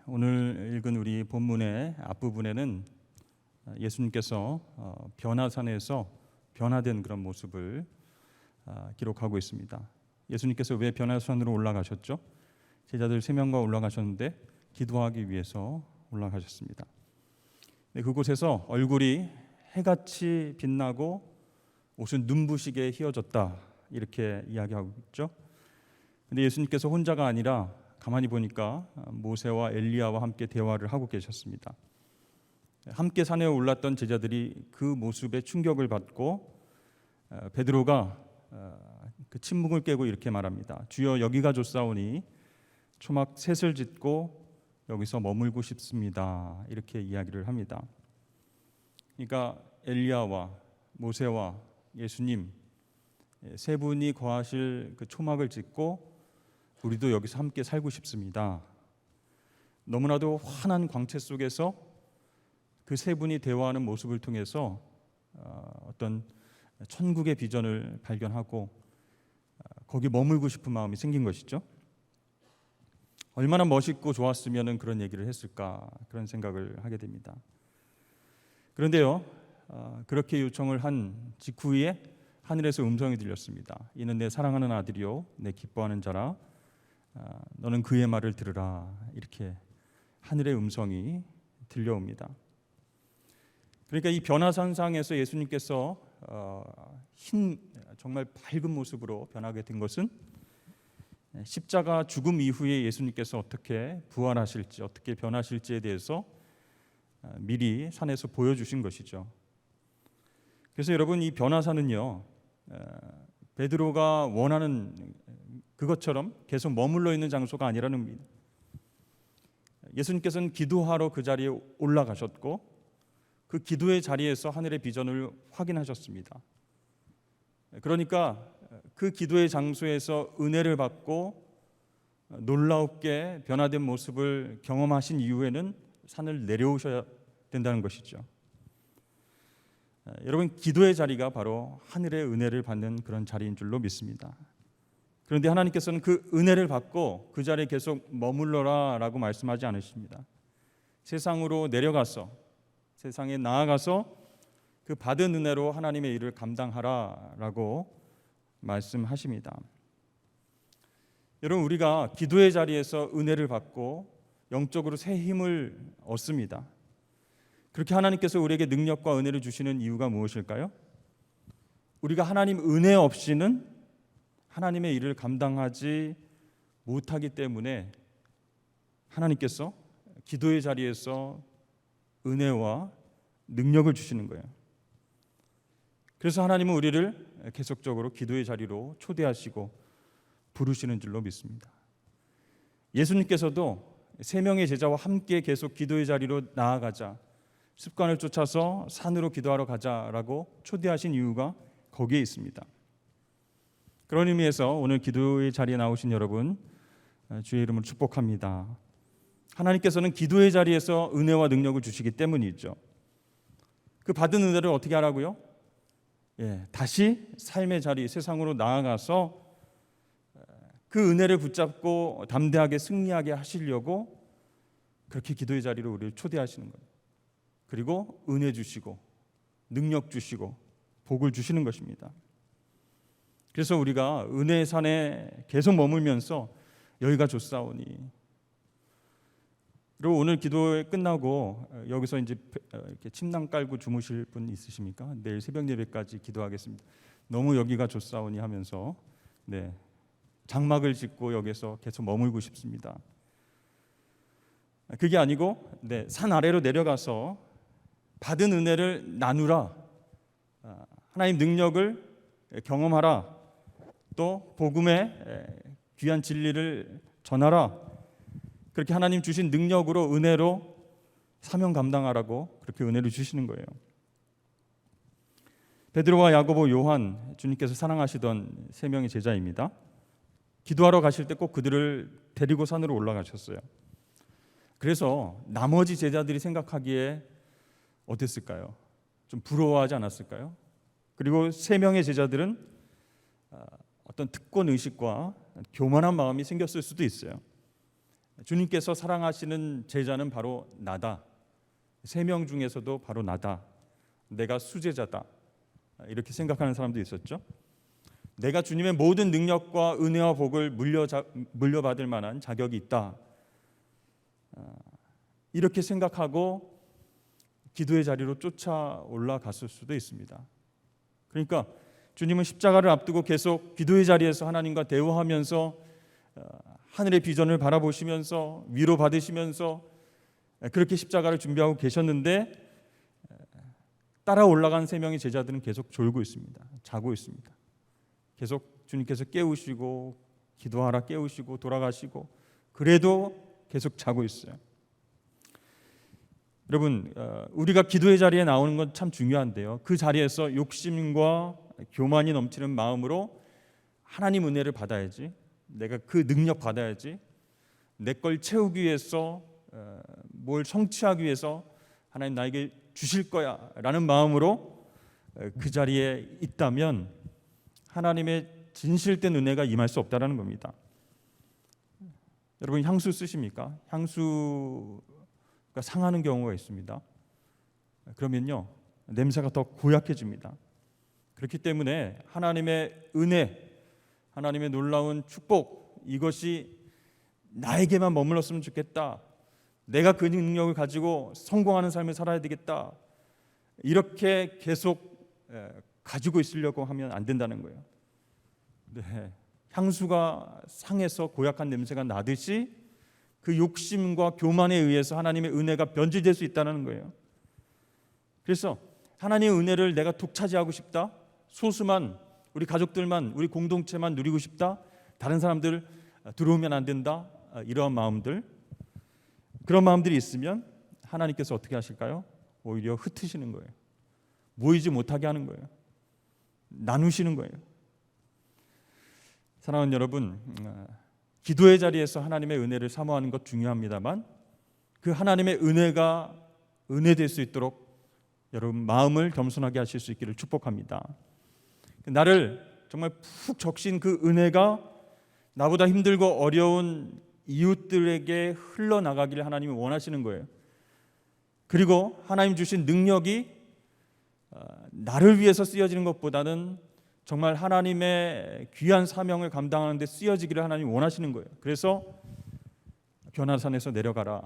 오늘 읽은 우리 본문의 앞부분에는 예수님께서 변화산에서 변화된 그런 모습을 기록하고 있습니다. 예수님께서 왜 변화산으로 올라가셨죠? 제자들 3명과 올라가셨는데 기도하기 위해서 올라가셨습니다. 그곳에서 얼굴이 해같이 빛나고 옷은 눈부시게 휘어졌다, 이렇게 이야기하고 있죠. 근데 예수님께서 혼자가 아니라 가만히 보니까 모세와 엘리야와 함께 대화를 하고 계셨습니다. 함께 산에 올랐던 제자들이 그 모습에 충격을 받고 베드로가 그 침묵을 깨고 이렇게 말합니다. 주여, 여기가 좋사오니 초막 셋을 짓고 여기서 머물고 싶습니다. 이렇게 이야기를 합니다. 그러니까 엘리야와 모세와 예수님 세 분이 거하실 그 초막을 짓고 우리도 여기서 함께 살고 싶습니다. 너무나도 환한 광채 속에서 그 세 분이 대화하는 모습을 통해서 어떤 천국의 비전을 발견하고 거기 머물고 싶은 마음이 생긴 것이죠. 얼마나 멋있고 좋았으면 그런 얘기를 했을까, 그런 생각을 하게 됩니다. 그런데요, 그렇게 요청을 한 직후에 하늘에서 음성이 들렸습니다. 이는 내 사랑하는 아들이요 내 기뻐하는 자라, 너는 그의 말을 들으라. 이렇게 하늘의 음성이 들려옵니다. 그러니까 이 변화산상에서 예수님께서 정말 밝은 모습으로 변하게 된 것은 십자가 죽음 이후에 예수님께서 어떻게 부활하실지, 어떻게 변하실지에 대해서 미리 산에서 보여주신 것이죠. 그래서 여러분, 이 변화산은요, 베드로가 원하는 그것처럼 계속 머물러 있는 장소가 아니라는 겁니다. 예수님께서는 기도하러 그 자리에 올라가셨고 그 기도의 자리에서 하늘의 비전을 확인하셨습니다. 그러니까 그 기도의 장소에서 은혜를 받고 놀랍게 변화된 모습을 경험하신 이후에는 산을 내려오셔야 된다는 것이죠. 여러분, 기도의 자리가 바로 하늘의 은혜를 받는 그런 자리인 줄로 믿습니다. 그런데 하나님께서는 그 은혜를 받고 그 자리에 계속 머물러라 라고 말씀하지 않으십니다. 세상으로 내려가서, 세상에 나아가서 그 받은 은혜로 하나님의 일을 감당하라 라고 말씀하십니다. 여러분, 우리가 기도의 자리에서 은혜를 받고 영적으로 새 힘을 얻습니다. 그렇게 하나님께서 우리에게 능력과 은혜를 주시는 이유가 무엇일까요? 우리가 하나님 은혜 없이는 하나님의 일을 감당하지 못하기 때문에 하나님께서 기도의 자리에서 은혜와 능력을 주시는 거예요. 그래서 하나님은 우리를 계속적으로 기도의 자리로 초대하시고 부르시는 줄로 믿습니다. 예수님께서도 3명의 제자와 함께 계속 기도의 자리로 나아가자, 습관을 쫓아서 산으로 기도하러 가자라고 초대하신 이유가 거기에 있습니다. 그런 의미에서 오늘 기도의 자리에 나오신 여러분, 주의 이름으로 축복합니다. 하나님께서는 기도의 자리에서 은혜와 능력을 주시기 때문이죠. 그 받은 은혜를 어떻게 하라고요? 다시 삶의 자리, 세상으로 나아가서 그 은혜를 붙잡고 담대하게 승리하게 하시려고 그렇게 기도의 자리로 우리를 초대하시는 거예요. 그리고 은혜 주시고 능력 주시고 복을 주시는 것입니다. 그래서 우리가 은혜의 산에 계속 머물면서 여기가 좋사오니, 그리고 오늘 기도 끝나고 여기서 이제 이렇게 침낭 깔고 주무실 분 있으십니까? 내일 새벽 예배까지 기도하겠습니다. 너무 여기가 좋사오니 하면서 장막을 짓고 여기서 계속 머물고 싶습니다. 그게 아니고 산 아래로 내려가서 받은 은혜를 나누라, 하나님 능력을 경험하라, 또 복음의 귀한 진리를 전하라, 그렇게 하나님 주신 능력으로, 은혜로 사명 감당하라고 그렇게 은혜를 주시는 거예요. 베드로와 야고보, 요한, 주님께서 사랑하시던 3명의 제자입니다. 기도하러 가실 때 꼭 그들을 데리고 산으로 올라가셨어요. 그래서 나머지 제자들이 생각하기에 어땠을까요? 좀 부러워하지 않았을까요? 그리고 3명의 제자들은 어떤 특권 의식과 교만한 마음이 생겼을 수도 있어요. 주님께서 사랑하시는 제자는 바로 나다. 3명 중에서도 바로 나다. 내가 수제자다. 이렇게 생각하는 사람도 있었죠. 내가 주님의 모든 능력과 은혜와 복을 물려받을 만한 자격이 있다. 이렇게 생각하고 기도의 자리로 쫓아 올라갔을 수도 있습니다. 그러니까 주님은 십자가를 앞두고 계속 기도의 자리에서 하나님과 대화하면서 하늘의 비전을 바라보시면서 위로받으시면서 그렇게 십자가를 준비하고 계셨는데 따라 올라간 3명의 제자들은 계속 졸고 있습니다. 자고 있습니다. 계속 주님께서 깨우시고 기도하라 깨우시고 돌아가시고 그래도 계속 자고 있어요. 여러분, 우리가 기도의 자리에 나오는 건 참 중요한데요. 그 자리에서 욕심과 교만이 넘치는 마음으로 하나님 은혜를 받아야지, 내가 그 능력 받아야지, 내 걸 채우기 위해서 뭘 성취하기 위해서 하나님 나에게 주실 거야 라는 마음으로 그 자리에 있다면 하나님의 진실된 은혜가 임할 수 없다라는 겁니다. 여러분, 향수 쓰십니까? 향수가 상하는 경우가 있습니다. 그러면요, 냄새가 더 고약해집니다. 그렇기 때문에 하나님의 은혜, 하나님의 놀라운 축복, 이것이 나에게만 머물렀으면 좋겠다. 내가 그 능력을 가지고 성공하는 삶을 살아야 되겠다. 이렇게 계속 가지고 있으려고 하면 안 된다는 거예요. 네, 향수가 상해서 고약한 냄새가 나듯이 그 욕심과 교만에 의해서 하나님의 은혜가 변질될 수 있다는 거예요. 그래서 하나님의 은혜를 내가 독차지하고 싶다. 소수만, 우리 가족들만, 우리 공동체만 누리고 싶다. 다른 사람들 들어오면 안 된다. 이러한 마음들, 그런 마음들이 있으면 하나님께서 어떻게 하실까요? 오히려 흩으시는 거예요. 모이지 못하게 하는 거예요. 나누시는 거예요. 사랑하는 여러분, 기도의 자리에서 하나님의 은혜를 사모하는 것 중요합니다만 그 하나님의 은혜가 은혜될 수 있도록 여러분 마음을 겸손하게 하실 수 있기를 축복합니다. 나를 정말 푹 적신 그 은혜가 나보다 힘들고 어려운 이웃들에게 흘러나가기를 하나님이 원하시는 거예요. 그리고 하나님 주신 능력이 나를 위해서 쓰여지는 것보다는 정말 하나님의 귀한 사명을 감당하는 데 쓰여지기를 하나님이 원하시는 거예요. 그래서 변화산에서 내려가라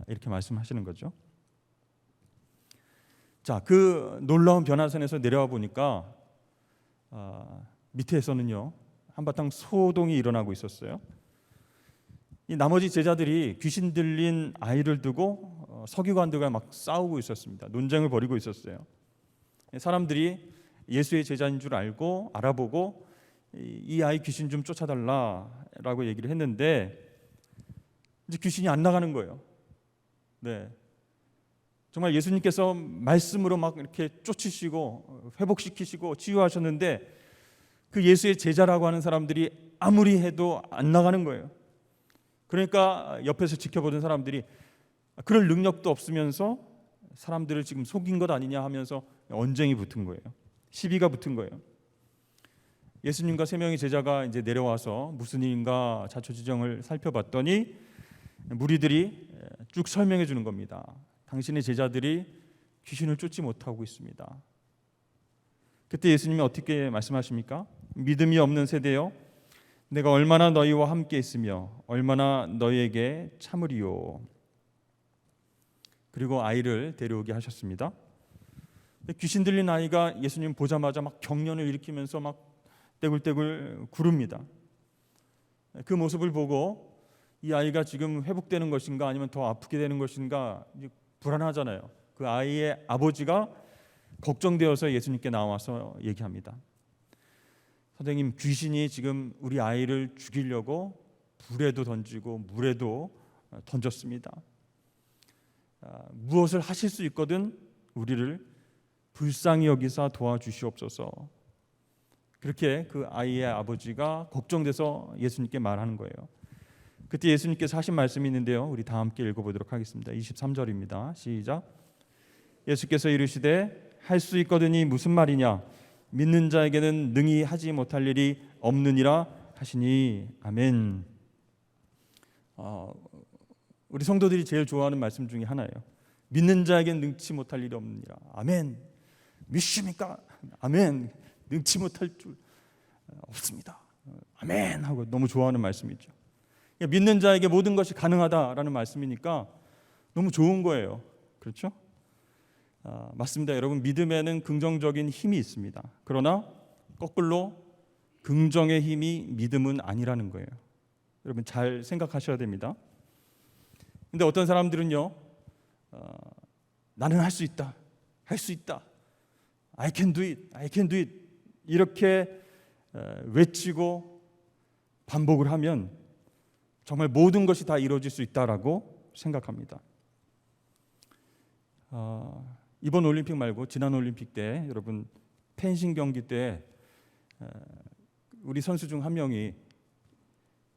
이렇게 말씀하시는 거죠. 자, 그 놀라운 변화산에서 내려와 보니까 밑에서는요 한바탕 소동이 일어나고 있었어요. 이 나머지 제자들이 귀신 들린 아이를 두고 서기관들과 막 싸우고 있었습니다. 논쟁을 벌이고 있었어요. 사람들이 예수의 제자인 줄 알고 알아보고 이 아이 귀신 좀 쫓아달라라고 얘기를 했는데 이제 귀신이 안 나가는 거예요. 네, 정말 예수님께서 말씀으로 막 이렇게 쫓으시고 회복시키시고 치유하셨는데 그 예수의 제자라고 하는 사람들이 아무리 해도 안 나가는 거예요. 그러니까 옆에서 지켜보던 사람들이 그럴 능력도 없으면서 사람들을 지금 속인 것 아니냐 하면서 언쟁이 붙은 거예요. 시비가 붙은 거예요. 예수님과 3명의 제자가 이제 내려와서 무슨 일인가 자초지정을 살펴봤더니 무리들이 쭉 설명해 주는 겁니다. 당신의 제자들이 귀신을 쫓지 못하고 있습니다. 그때 예수님이 어떻게 말씀하십니까? 믿음이 없는 세대여, 내가 얼마나 너희와 함께 있으며 얼마나 너희에게 참으리요. 그리고 아이를 데려오게 하셨습니다. 귀신 들린 아이가 예수님 보자마자 막 경련을 일으키면서 막 떼굴떼굴 구릅니다. 그 모습을 보고 이 아이가 지금 회복되는 것인가 아니면 더 아프게 되는 것인가 불안하잖아요. 그 아이의 아버지가 걱정되어서 예수님께 나와서 얘기합니다. 선생님, 귀신이 지금 우리 아이를 죽이려고 불에도 던지고 물에도 던졌습니다. 무엇을 하실 수 있거든 우리를 불쌍히 여기사 도와주시옵소서. 그렇게 그 아이의 아버지가 걱정돼서 예수님께 말하는 거예요. 그때 예수님께서 하신 말씀이 있는데요, 우리 다 함께 읽어보도록 하겠습니다. 23절입니다. 시작. 예수께서 이르시되 할 수 있거든이 무슨 말이냐, 믿는 자에게는 능히 하지 못할 일이 없느니라 하시니. 아멘. 우리 성도들이 제일 좋아하는 말씀 중에 하나예요. 믿는 자에겐 능치 못할 일이 없느니라. 아멘. 믿습니까? 아멘. 능치 못할 줄 없습니다. 아멘 하고 너무 좋아하는 말씀이죠. 믿는 자에게 모든 것이 가능하다라는 말씀이니까 너무 좋은 거예요. 그렇죠? 맞습니다. 여러분, 믿음에는 긍정적인 힘이 있습니다. 그러나 거꾸로 긍정의 힘이 믿음은 아니라는 거예요. 여러분 잘 생각하셔야 됩니다. 근데 어떤 사람들은요, 나는 할 수 있다, 할 수 있다, I can do it, I can do it 이렇게 외치고 반복을 하면 정말 모든 것이 다 이루어질 수 있다라고 생각합니다. 이번 올림픽 말고 지난 올림픽 때 여러분 펜싱 경기 때 우리 선수 중 한 명이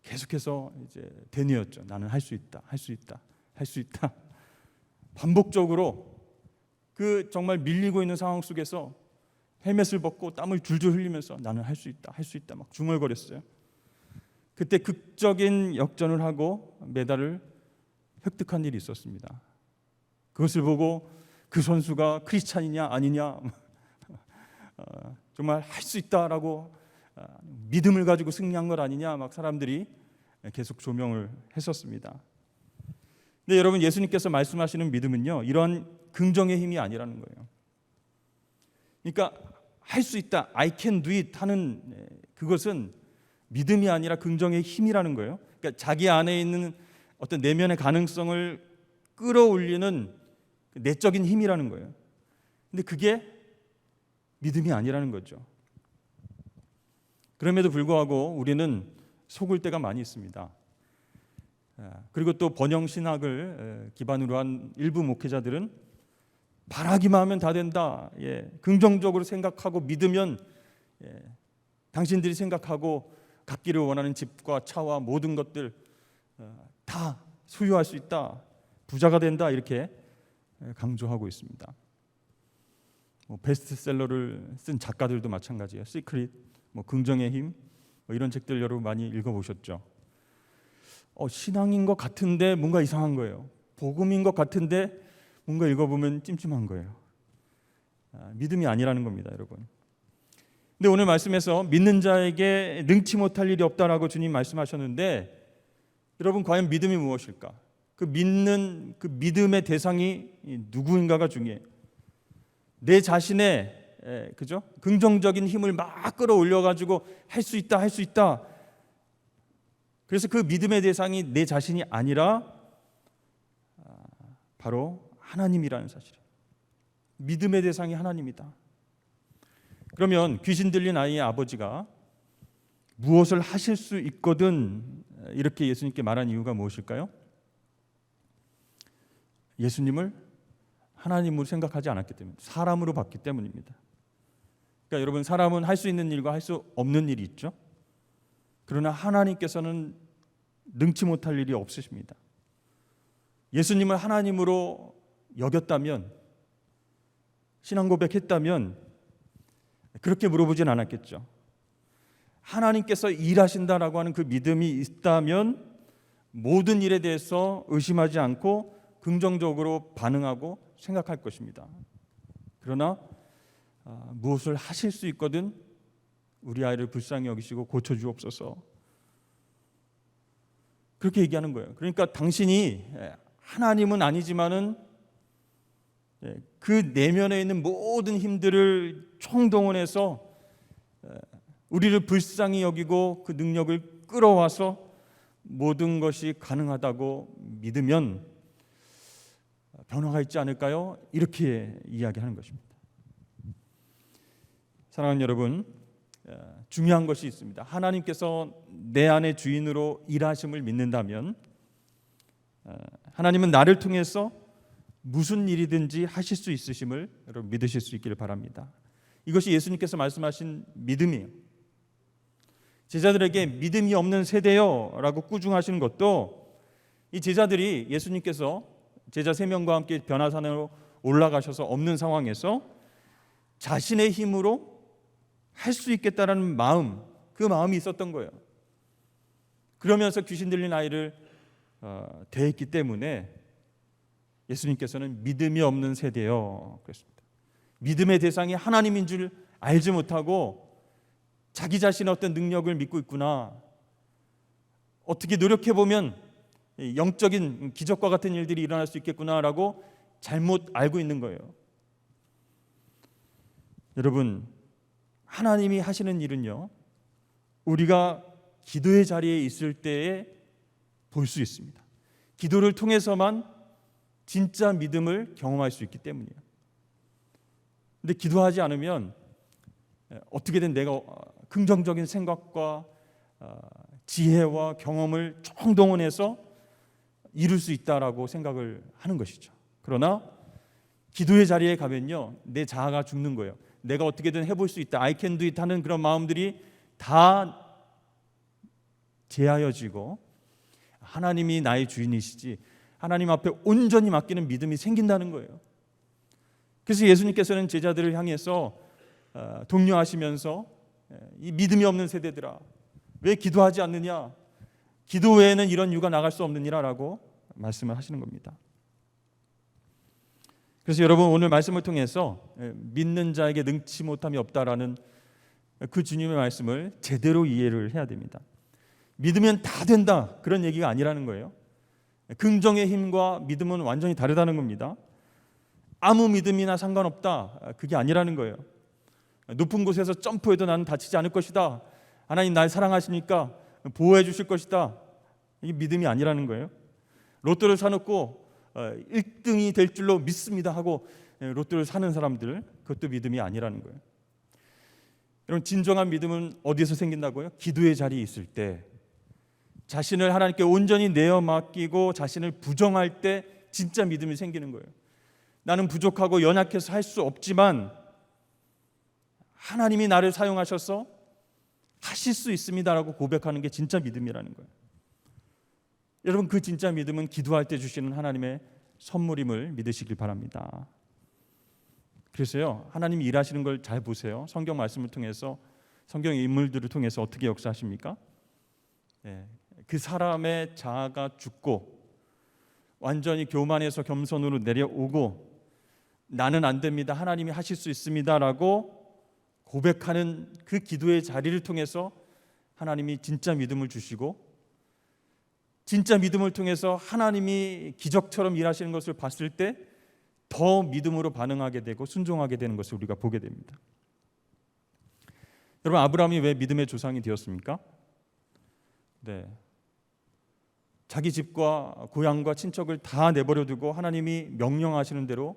계속해서 이제 대니였죠. 나는 할 수 있다, 할 수 있다, 할 수 있다. 반복적으로 그 정말 밀리고 있는 상황 속에서 헬멧을 벗고 땀을 줄줄 흘리면서 나는 할 수 있다, 할 수 있다 막 중얼거렸어요. 그때 극적인 역전을 하고 메달을 획득한 일이 있었습니다. 그것을 보고 그 선수가 크리스찬이냐 아니냐 정말 할 수 있다라고 믿음을 가지고 승리한 것 아니냐 막 사람들이 계속 조명을 했었습니다. 근데 여러분, 예수님께서 말씀하시는 믿음은요, 이런 긍정의 힘이 아니라는 거예요. 그러니까 할 수 있다, I can do it 하는 그것은 믿음이 아니라 긍정의 힘이라는 거예요. 그러니까 자기 안에 있는 어떤 내면의 가능성을 끌어올리는 내적인 힘이라는 거예요. 근데 그게 믿음이 아니라는 거죠. 그럼에도 불구하고 우리는 속을 때가 많이 있습니다. 그리고 또 번영 신학을 기반으로 한 일부 목회자들은 바라기만 하면 다 된다. 긍정적으로 생각하고 믿으면 당신들이 생각하고 갖기를 원하는 집과 차와 모든 것들 다 소유할 수 있다. 부자가 된다. 이렇게 강조하고 있습니다. 베스트셀러를 쓴 작가들도 마찬가지예요. 시크릿, 긍정의 힘, 이런 책들 여러분 많이 읽어보셨죠? 신앙인 것 같은데 뭔가 이상한 거예요. 복음인 것 같은데 뭔가 읽어보면 찜찜한 거예요. 믿음이 아니라는 겁니다, 여러분. 근데 오늘 말씀에서 믿는 자에게 능치 못할 일이 없다라고 주님 말씀하셨는데, 여러분 과연 믿음이 무엇일까? 그 믿는 그 믿음의 대상이 누구인가가 중요해요. 내 자신의 그죠? 긍정적인 힘을 막 끌어올려 가지고 할 수 있다, 할 수 있다. 그래서 그 믿음의 대상이 내 자신이 아니라 바로 하나님이라는 사실. 믿음의 대상이 하나님이다. 그러면 귀신 들린 아이의 아버지가 무엇을 하실 수 있거든 이렇게 예수님께 말한 이유가 무엇일까요? 예수님을 하나님으로 생각하지 않았기 때문에, 사람으로 봤기 때문입니다. 그러니까 여러분, 사람은 할 수 있는 일과 할 수 없는 일이 있죠. 그러나 하나님께서는 능치 못할 일이 없으십니다. 예수님을 하나님으로 여겼다면, 신앙 고백했다면 그렇게 물어보진 않았겠죠. 하나님께서 일하신다라고 하는 그 믿음이 있다면 모든 일에 대해서 의심하지 않고 긍정적으로 반응하고 생각할 것입니다. 그러나 무엇을 하실 수 있거든 우리 아이를 불쌍히 여기시고 고쳐주옵소서, 그렇게 얘기하는 거예요. 그러니까 당신이 하나님은 아니지만은 그 내면에 있는 모든 힘들을 총동원해서 우리를 불쌍히 여기고 그 능력을 끌어와서 모든 것이 가능하다고 믿으면 변화가 있지 않을까요? 이렇게 이야기하는 것입니다. 사랑하는 여러분, 중요한 것이 있습니다. 하나님께서 내 안의 주인으로 일하심을 믿는다면 하나님은 나를 통해서 무슨 일이든지 하실 수 있으심을 여러분 믿으실 수 있기를 바랍니다. 이것이 예수님께서 말씀하신 믿음이에요. 제자들에게 믿음이 없는 세대요 라고 꾸중하시는 것도, 이 제자들이 예수님께서 제자 3명과 함께 변화산으로 올라가셔서 없는 상황에서 자신의 힘으로 할 수 있겠다라는 마음, 그 마음이 있었던 거예요. 그러면서 귀신 들린 아이를 되어 있기 때문에 예수님께서는 믿음이 없는 세대요 그랬습니다. 믿음의 대상이 하나님인 줄 알지 못하고 자기 자신의 어떤 능력을 믿고 있구나, 어떻게 노력해보면 영적인 기적과 같은 일들이 일어날 수 있겠구나라고 잘못 알고 있는 거예요. 여러분, 하나님이 하시는 일은요, 우리가 기도의 자리에 있을 때에 볼 수 있습니다. 기도를 통해서만 진짜 믿음을 경험할 수 있기 때문이에요. 근데 기도하지 않으면 어떻게든 내가 긍정적인 생각과 지혜와 경험을 총동원해서 이룰 수 있다라고 생각을 하는 것이죠. 그러나 기도의 자리에 가면요, 내 자아가 죽는 거예요. 내가 어떻게든 해볼 수 있다, I can do it 하는 그런 마음들이 다 제하여지고 하나님이 나의 주인이시지, 하나님 앞에 온전히 맡기는 믿음이 생긴다는 거예요. 그래서 예수님께서는 제자들을 향해서 독려하시면서 이 믿음이 없는 세대들아, 왜 기도하지 않느냐, 기도 외에는 이런 유가 나갈 수 없느니라라고 말씀을 하시는 겁니다. 그래서 여러분, 오늘 말씀을 통해서 믿는 자에게 능치 못함이 없다라는 그 주님의 말씀을 제대로 이해를 해야 됩니다. 믿으면 다 된다, 그런 얘기가 아니라는 거예요. 긍정의 힘과 믿음은 완전히 다르다는 겁니다. 아무 믿음이나 상관없다, 그게 아니라는 거예요. 높은 곳에서 점프해도 나는 다치지 않을 것이다, 하나님 날 사랑하시니까 보호해 주실 것이다, 이게 믿음이 아니라는 거예요. 로또를 사놓고 1등이 될 줄로 믿습니다 하고 로또를 사는 사람들, 그것도 믿음이 아니라는 거예요. 여러분, 진정한 믿음은 어디에서 생긴다고요? 기도의 자리에 있을 때, 자신을 하나님께 온전히 내어 맡기고 자신을 부정할 때 진짜 믿음이 생기는 거예요. 나는 부족하고 연약해서 할 수 없지만 하나님이 나를 사용하셔서 하실 수 있습니다라고 고백하는 게 진짜 믿음이라는 거예요. 여러분, 그 진짜 믿음은 기도할 때 주시는 하나님의 선물임을 믿으시길 바랍니다. 그래서요, 하나님이 일하시는 걸 잘 보세요. 성경 말씀을 통해서, 성경의 인물들을 통해서 어떻게 역사하십니까? 그 사람의 자아가 죽고 완전히 교만해서 겸손으로 내려오고 나는 안 됩니다, 하나님이 하실 수 있습니다라고 고백하는 그 기도의 자리를 통해서 하나님이 진짜 믿음을 주시고, 진짜 믿음을 통해서 하나님이 기적처럼 일하시는 것을 봤을 때 더 믿음으로 반응하게 되고 순종하게 되는 것을 우리가 보게 됩니다. 여러분, 아브라함이 왜 믿음의 조상이 되었습니까? 자기 집과 고향과 친척을 다 내버려 두고 하나님이 명령하시는 대로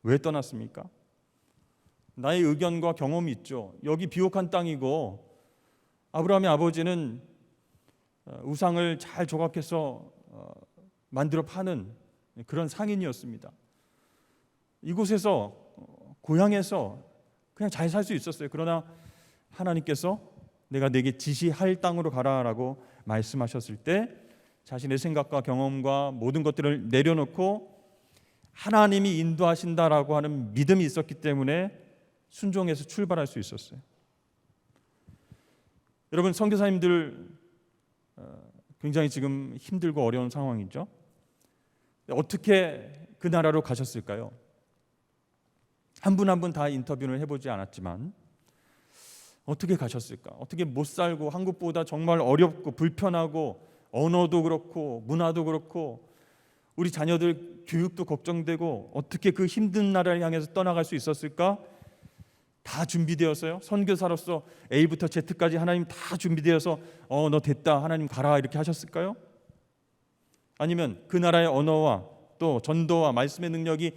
왜 떠났습니까? 나의 의견과 경험이 있죠. 여기 비옥한 땅이고 아브라함의 아버지는 우상을 잘 조각해서 만들어 파는 그런 상인이었습니다. 이곳에서, 고향에서 그냥 잘 살 수 있었어요. 그러나 하나님께서 내가 내게 지시할 땅으로 가라라고 말씀하셨을 때 자신의 생각과 경험과 모든 것들을 내려놓고 하나님이 인도하신다라고 하는 믿음이 있었기 때문에 순종해서 출발할 수 있었어요. 여러분, 선교사님들 굉장히 지금 힘들고 어려운 상황이죠. 어떻게 그 나라로 가셨을까요? 한 분 한 분 다 인터뷰를 해보지 않았지만 어떻게 가셨을까? 어떻게 못 살고 한국보다 정말 어렵고 불편하고 언어도 그렇고 문화도 그렇고 우리 자녀들 교육도 걱정되고 어떻게 그 힘든 나라를 향해서 떠나갈 수 있었을까? 다 준비되었어요. 선교사로서 A부터 Z까지 하나님 다 준비되어서 너 됐다, 하나님 가라, 이렇게 하셨을까요? 아니면 그 나라의 언어와 또 전도와 말씀의 능력이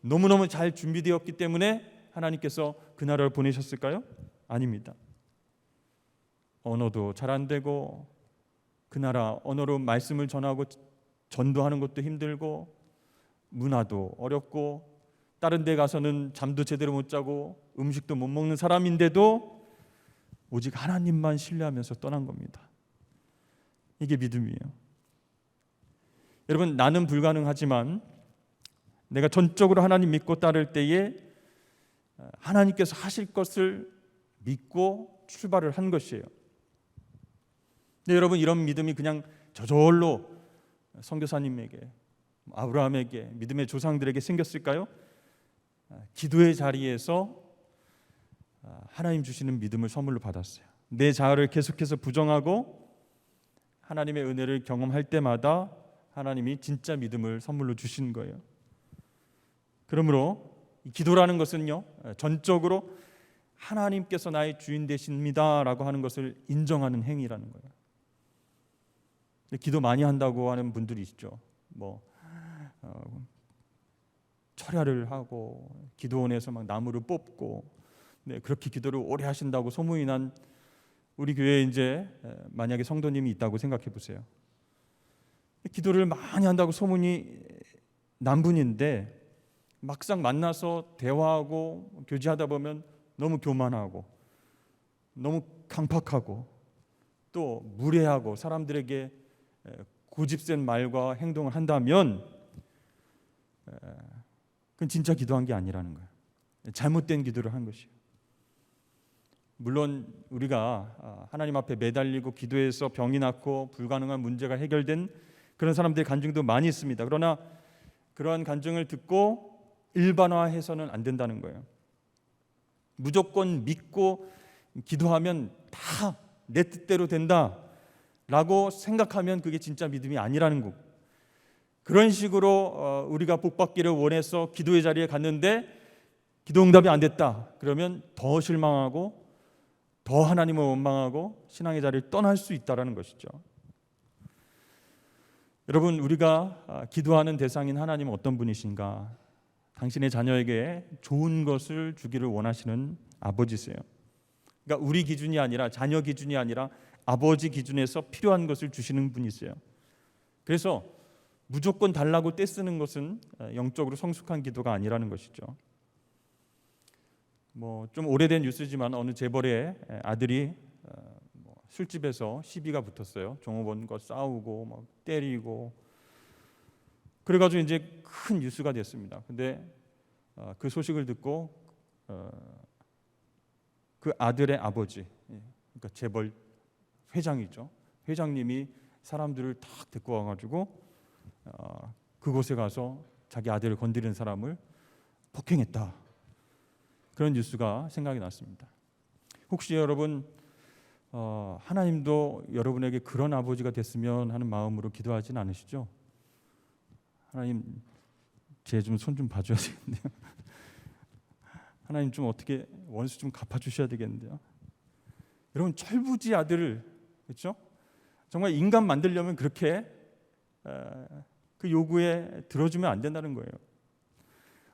너무너무 잘 준비되었기 때문에 하나님께서 그 나라를 보내셨을까요? 아닙니다. 언어도 잘 안 되고 그 나라 언어로 말씀을 전하고 전도하는 것도 힘들고 문화도 어렵고 다른 데 가서는 잠도 제대로 못 자고 음식도 못 먹는 사람인데도 오직 하나님만 신뢰하면서 떠난 겁니다. 이게 믿음이에요. 여러분, 나는 불가능하지만 내가 전적으로 하나님 믿고 따를 때에 하나님께서 하실 것을 믿고 출발을 한 것이에요. 근데 여러분, 이런 믿음이 그냥 저절로 선교사님에게, 아브라함에게, 믿음의 조상들에게 생겼을까요? 기도의 자리에서 하나님 주시는 믿음을 선물로 받았어요. 내 자아를 계속해서 부정하고 하나님의 은혜를 경험할 때마다 하나님이 진짜 믿음을 선물로 주신 거예요. 그러므로 기도라는 것은요, 전적으로 하나님께서 나의 주인 되십니다라고 하는 것을 인정하는 행위라는 거예요. 기도 많이 한다고 하는 분들이 있죠. 철야를 하고 기도원에서 막 나무를 뽑고, 그렇게 기도를 오래 하신다고 소문이 난 우리 교회에 이제 만약에 성도님이 있다고 생각해 보세요. 기도를 많이 한다고 소문이 난 분인데 막상 만나서 대화하고 교제하다 보면 너무 교만하고 너무 강팍하고 또 무례하고 사람들에게 고집센 말과 행동을 한다면 그건 진짜 기도한 게 아니라는 거예요. 잘못된 기도를 한 것이에요. 물론 우리가 하나님 앞에 매달리고 기도해서 병이 낫고 불가능한 문제가 해결된 그런 사람들의 간증도 많이 있습니다. 그러나 그러한 간증을 듣고 일반화해서는 안 된다는 거예요. 무조건 믿고 기도하면 다 내 뜻대로 된다라고 생각하면 그게 진짜 믿음이 아니라는 거고, 그런 식으로 우리가 복받기를 원해서 기도의 자리에 갔는데 기도 응답이 안 됐다 그러면 더 실망하고 더 하나님을 원망하고 신앙의 자리를 떠날 수 있다는 것이죠. 여러분, 우리가 기도하는 대상인 하나님은 어떤 분이신가? 당신의 자녀에게 좋은 것을 주기를 원하시는 아버지세요. 그러니까 우리 기준이 아니라, 자녀 기준이 아니라 아버지 기준에서 필요한 것을 주시는 분이세요. 그래서 무조건 달라고 떼쓰는 것은 영적으로 성숙한 기도가 아니라는 것이죠. 좀 오래된 뉴스지만 어느 재벌의 아들이 술집에서 시비가 붙었어요. 종업원과 싸우고 막 때리고, 그래가지고 이제 큰 뉴스가 됐습니다. 근데 그 소식을 듣고 그 아들의 아버지, 그러니까 재벌 회장이죠. 회장님이 사람들을 탁 데리고 와가지고 그곳에 가서 자기 아들을 건드리는 사람을 폭행했다. 그런 뉴스가 생각이 났습니다. 혹시 여러분 하나님도 여러분에게 그런 아버지가 됐으면 하는 마음으로 기도하진 않으시죠? 하나님, 제 좀 손 좀 봐줘야 되겠네요. 하나님 좀 어떻게 원수 좀 갚아주셔야 되겠는데요. 여러분, 철부지 아들을, 그렇죠? 정말 인간 만들려면 그렇게 그 요구에 들어주면 안 된다는 거예요.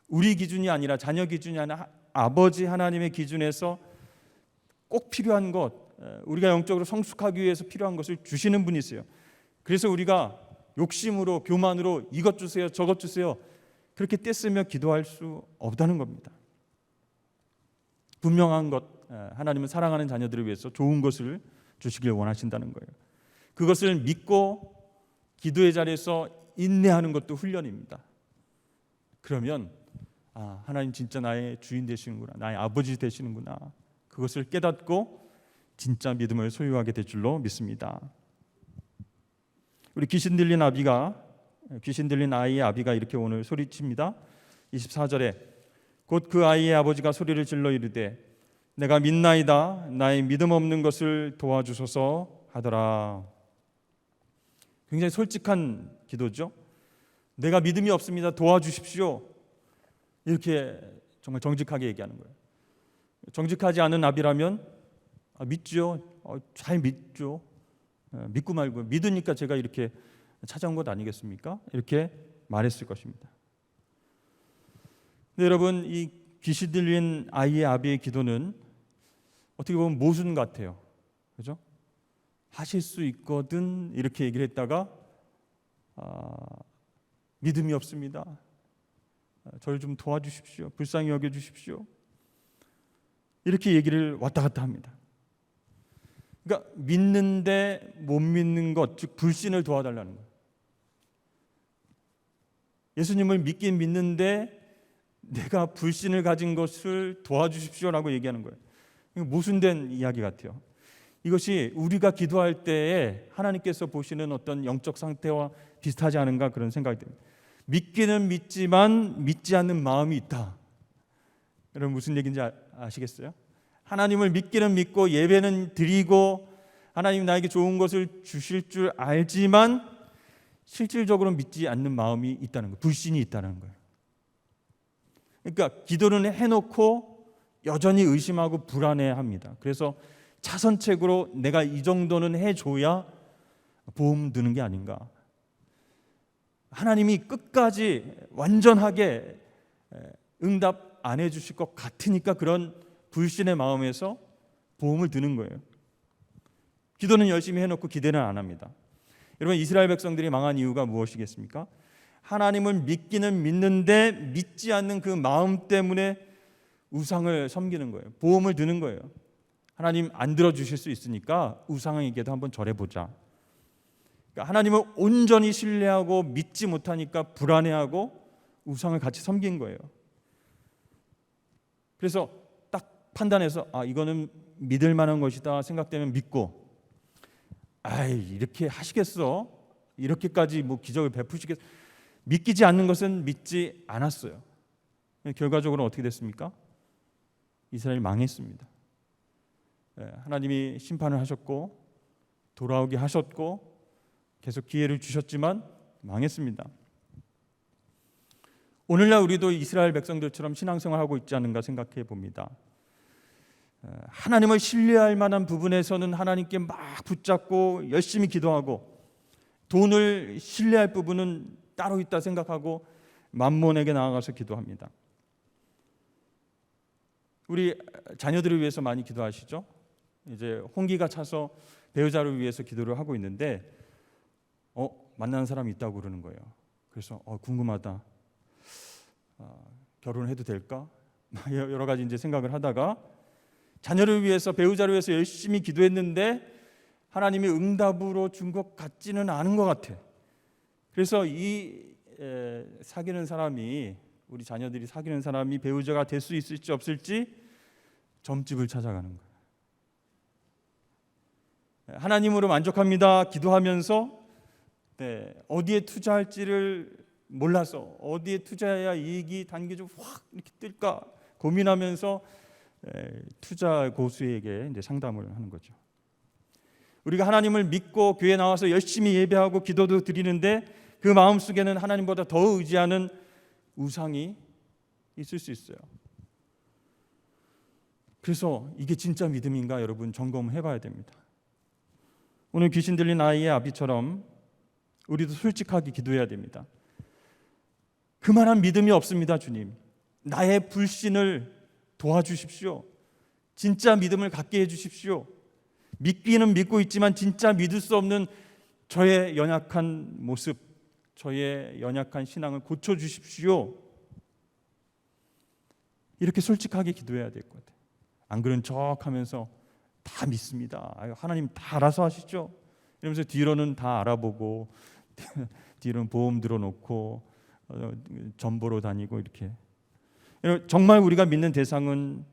우리 기준이 아니라, 자녀 기준이 아니라 아버지 하나님의 기준에서 꼭 필요한 것, 우리가 영적으로 성숙하기 위해서 필요한 것을 주시는 분이세요. 그래서 우리가 욕심으로, 교만으로 이것 주세요, 저것 주세요 그렇게 떼쓰며 기도할 수 없다는 겁니다. 분명한 것, 하나님은 사랑하는 자녀들을 위해서 좋은 것을 주시길 원하신다는 거예요. 그것을 믿고 기도의 자리에서 인내하는 것도 훈련입니다. 그러면 하나님 진짜 나의 주인 되시는구나, 나의 아버지 되시는구나, 그것을 깨닫고 진짜 믿음을 소유하게 될 줄로 믿습니다. 우리 귀신 들린 아이의 아비가 이렇게 오늘 소리칩니다. 24절에 곧 그 아이의 아버지가 소리를 질러 이르되 내가 믿나이다, 나의 믿음 없는 것을 도와주소서 하더라. 굉장히 솔직한 기도죠. 내가 믿음이 없습니다, 도와주십시오. 이렇게 정말 정직하게 얘기하는 거예요. 정직하지 않은 아비라면 믿죠, 잘 믿죠, 믿고 말고 믿으니까 제가 이렇게 찾아온 것 아니겠습니까? 이렇게 말했을 것입니다. 근데 여러분, 이 귀신 들린 아이의 아비의 기도는 어떻게 보면 모순 같아요. 그죠? 하실 수 있거든 이렇게 얘기를 했다가 믿음이 없습니다, 저를 좀 도와주십시오, 불쌍히 여겨주십시오, 이렇게 얘기를 왔다 갔다 합니다. 그러니까 믿는데 못 믿는 것, 즉 불신을 도와달라는 거예요. 예수님을 믿긴 믿는데 내가 불신을 가진 것을 도와주십시오라고 얘기하는 거예요. 이거 모순된 이야기 같아요. 이것이 우리가 기도할 때에 하나님께서 보시는 어떤 영적 상태와 비슷하지 않은가 그런 생각이 듭니다. 믿기는 믿지만 믿지 않는 마음이 있다. 여러분 무슨 얘기인지 아시겠어요? 하나님을 믿기는 믿고 예배는 드리고 하나님 나에게 좋은 것을 주실 줄 알지만 실질적으로 믿지 않는 마음이 있다는 거예요. 불신이 있다는 거예요. 그러니까 기도는 해놓고 여전히 의심하고 불안해합니다. 그래서 차선책으로 내가 이 정도는 해줘야 보험 드는 게 아닌가. 하나님이 끝까지 완전하게 응답 안 해주실 것 같으니까 그런 불신의 마음에서 보험을 드는 거예요. 기도는 열심히 해놓고 기대는 안 합니다. 여러분 이스라엘 백성들이 망한 이유가 무엇이겠습니까? 하나님을 믿기는 믿는데 믿지 않는 그 마음 때문에 우상을 섬기는 거예요. 보험을 드는 거예요. 하나님 안 들어주실 수 있으니까 우상에게도 한번 절해보자. 그러니까 하나님을 온전히 신뢰하고 믿지 못하니까 불안해하고 우상을 같이 섬긴 거예요. 그래서 딱 판단해서 이거는 믿을 만한 것이다 생각되면 믿고 이렇게 하시겠어? 이렇게까지 뭐 기적을 베푸시겠어? 믿기지 않는 것은 믿지 않았어요. 결과적으로 어떻게 됐습니까? 이스라엘이 망했습니다. 하나님이 심판을 하셨고 돌아오게 하셨고 계속 기회를 주셨지만 망했습니다. 오늘날 우리도 이스라엘 백성들처럼 신앙생활하고 있지 않은가 생각해 봅니다. 하나님을 신뢰할 만한 부분에서는 하나님께 막 붙잡고 열심히 기도하고 돈을 신뢰할 부분은 따로 있다 생각하고 만몬에게 나아가서 기도합니다. 우리 자녀들을 위해서 많이 기도하시죠? 이제 홍기가 차서 배우자를 위해서 기도를 하고 있는데 만나는 사람이 있다고 그러는 거예요. 그래서 궁금하다. 결혼해도 될까? 여러 가지 이제 생각을 하다가 자녀를 위해서 배우자를 위해서 열심히 기도했는데 하나님이 응답으로 준 것 같지는 않은 것 같아. 그래서 이 사귀는 사람이 우리 자녀들이 사귀는 사람이 배우자가 될 수 있을지 없을지 점집을 찾아가는 거예요. 하나님으로 만족합니다. 기도하면서 어디에 투자할지를 몰라서 어디에 투자해야 이익이 단기적으로 확 이렇게 뜰까 고민하면서 투자 고수에게 이제 상담을 하는 거죠. 우리가 하나님을 믿고 교회 나와서 열심히 예배하고 기도도 드리는데 그 마음속에는 하나님보다 더 의지하는 우상이 있을 수 있어요. 그래서 이게 진짜 믿음인가 여러분 점검해 봐야 됩니다. 오늘 귀신 들린 아이의 아비처럼 우리도 솔직하게 기도해야 됩니다. 그만한 믿음이 없습니다. 주님, 나의 불신을 도와주십시오. 진짜 믿음을 갖게 해주십시오. 믿기는 믿고 있지만 진짜 믿을 수 없는 저의 연약한 모습, 저의 연약한 신앙을 고쳐주십시오. 이렇게 솔직하게 기도해야 될 것 같아요. 안 그런 척하면서 다 믿습니다. 하나님 다 알아서 하시죠. 이러면서 뒤로는 다 알아보고 뒤로는 보험 들어놓고 전보로 다니고 이렇게. 정말 우리가 믿는 대상은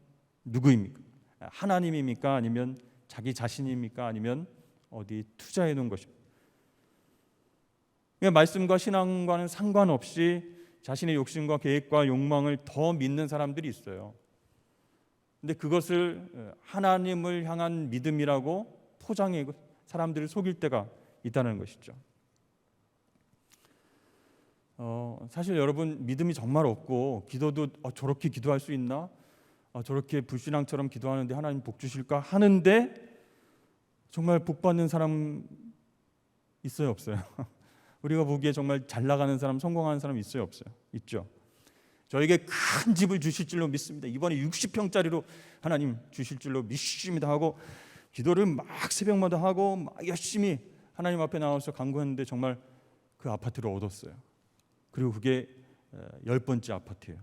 누구입니까? 하나님입니까? 아니면 자기 자신입니까? 아니면 어디 투자해 놓은 것입니까? 말씀과 신앙과는 상관없이 자신의 욕심과 계획과 욕망을 더 믿는 사람들이 있어요. 근데 그것을 하나님을 향한 믿음이라고 포장해 사람들을 속일 때가 있다는 것이죠. 사실 여러분 믿음이 정말 없고 기도도 저렇게 기도할 수 있나? 저렇게 불신앙처럼 기도하는데 하나님 복 주실까? 하는데 정말 복 받는 사람 있어요, 없어요? 우리가 보기에 정말 잘 나가는 사람, 성공하는 사람 있어요, 없어요? 있죠. 저에게 큰 집을 주실 줄로 믿습니다. 이번에 60평짜리로 하나님 주실 줄로 믿습니다 하고 기도를 막 새벽마다 하고 막 열심히 하나님 앞에 나와서 간구했는데 정말 그 아파트를 얻었어요. 그리고 그게 10번째 아파트예요.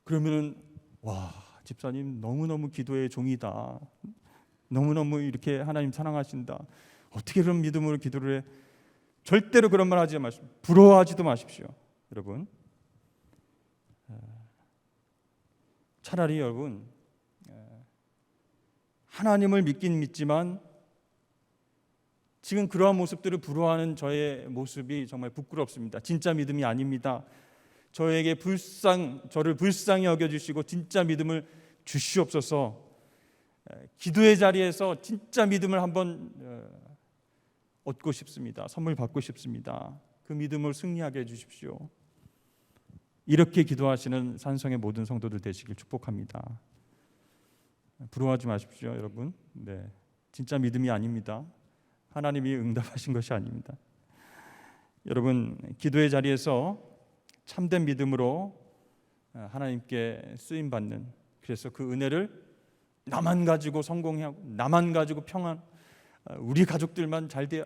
그러면은 와, 집사님 너무너무 기도의 종이다. 너무너무 이렇게 하나님 사랑하신다. 어떻게 그런 믿음으로 기도를 해? 절대로 그런 말 하지 마십시오. 부러워하지도 마십시오. 여러분, 차라리 여러분 하나님을 믿긴 믿지만 지금 그러한 모습들을 부러워하는 저의 모습이 정말 부끄럽습니다. 진짜 믿음이 아닙니다. 저를 불쌍히 여겨주시고 진짜 믿음을 주시옵소서. 기도의 자리에서 진짜 믿음을 한번 얻고 싶습니다. 선물 받고 싶습니다. 그 믿음을 승리하게 해주십시오. 이렇게 기도하시는 산성의 모든 성도들 되시길 축복합니다. 부러워하지 마십시오, 여러분. 네, 진짜 믿음이 아닙니다. 하나님이 응답하신 것이 아닙니다. 여러분, 기도의 자리에서 참된 믿음으로 하나님께 쓰임 받는, 그래서 그 은혜를 나만 가지고 성공하고 나만 가지고 평안, 우리 가족들만 잘 돼야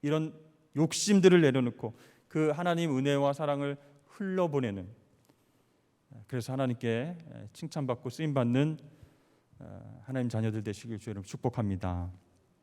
이런 욕심들을 내려놓고 그 하나님 은혜와 사랑을 흘러보내는, 그래서 하나님께 칭찬받고 쓰임 받는 하나님 자녀들 되시길 주의 이름으로 축복합니다.